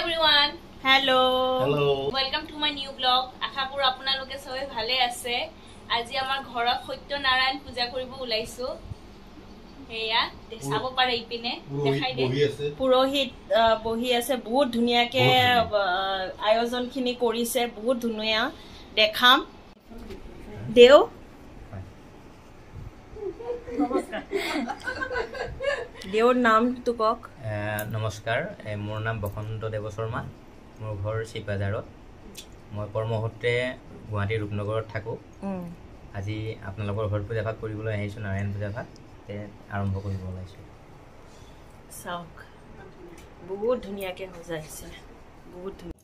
everyone. Hello. Hello. Welcome to my new vlog. আশাপুৰ আপোনালোকে সবে ভালে আছে। আজি আমাৰ ঘৰত সত্যনাৰায়ণ পূজা কৰিব ওলাইছো। হেয়া দেখাব পাৰে ইপিনে দেখাই দে। পুৰোহিত বহি আছে বহুত ধুনিয়াকে আয়োজনখিনি কৰিছে বহুত ধুনিয়া দেখাম। দেও দেওৰ নাম তো কক। নমস্কাৰ মোৰ নাম বসন্ত দেৱ শৰ্মা মোৰ ঘৰ চিপাজাৰত মই কৰ্মসূত্ৰে গুৱাহাটী ৰূপনগৰত থাকো আজি আপোনালোকৰ ঘৰত পূজা ভাগ কৰিবলৈ আহিছো নাৰায়ণ পূজা ভাগ আৰম্ভ কৰিব ওলাইছো চাওক বহুত ধুনিয়াকে সজাইছে বহুত ধুনিয়া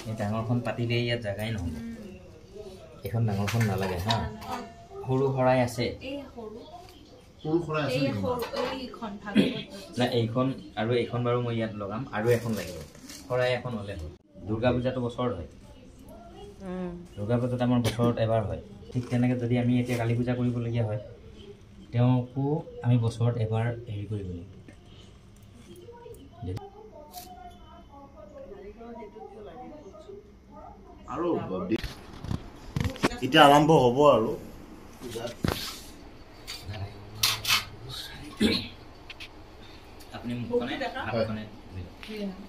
এই ডাঙৰখন পাতি দিয়ে ইয়াত জাগাই নহব এখন ডাঙৰখন নালাগে হা সৰু খৰাই আছে এই সৰু খৰাই আছে এইখন না এইখন আৰু এইখন বাৰু মই ইয়াত লগাম আৰু এখন লাগিব খৰাই এখন হলে হয় দুৰ্গা পূজাটো বছৰত হয় দুৰ্গা পূজাটো আমাৰ বছৰত এবাৰ হয় ঠিক তেনেকৈ যদি আমি এতিয়া কালী পূজা কৰিবলগীয়া হয় তেওঁকো আমি বছৰত এবাৰ হেৰি কৰিব লাগিব আৰু এটা আৰম্ভ হ'ব আৰু আপুনি মুখনে হাতখনে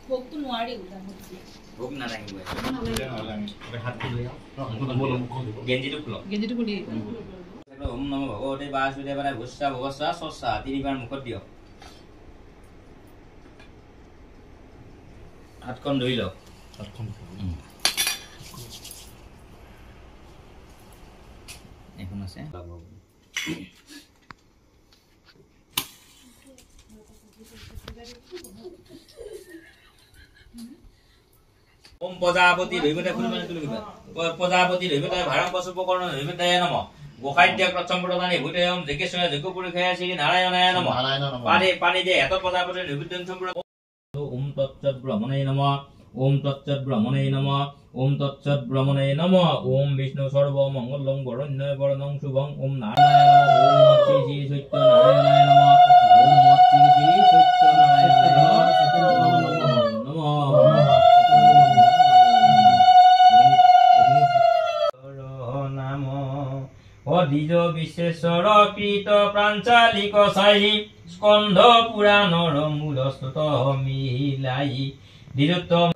ভোগটো নোৱাৰি ভোগ নালাগিব হাতটো লৈ গেঞ্জিটো খুলি ওম নমঃ ভগৱতে বাসুদেৱায় ভস্যা ভগস্যা স্বস্যা তিনিবাৰ মুখত দিয়ক হাতখন ধুই লওক এখন আছে ওম প্ৰজাপতি দৈৱতে খুলিমানে তুলিবা প্ৰজাপতি দৈৱতে ভাৰম পশুপকৰ্ণ দৈৱতে নমঃ গোসাইত্য প্ৰথম প্ৰদানে ভূতয়ম যজ্ঞেশ্বৰে যজ্ঞ পুৰুষায় শ্ৰী নাৰায়ণায় নমঃ পানি দে এত প্ৰজাপতি নিবেদন সম্পূৰ্ণ ওম তৎসৎ ব্ৰহ্মণে নমঃ ওম তৎসৎ ব্ৰহ্মণে নমঃ ওম তৎসৎ ব্ৰহ্মণে নমঃ ওম বিষ্ণু সর্ব মঙ্গলং বরণ্যয় বরণং শুভং ওম নারায়ণ ওম শ্রী শ্রী সত্য নারায়ণায় নমঃ ওম শ্রী শ্রী সত্য নারায়ণায় নমঃ অধিজ বিশ্বেশ্বর কৃত প্রাঞ্চালিক সাই স্কন্ধ পুরাণর মূলস্ত মিলাই দ্বিজোত্তম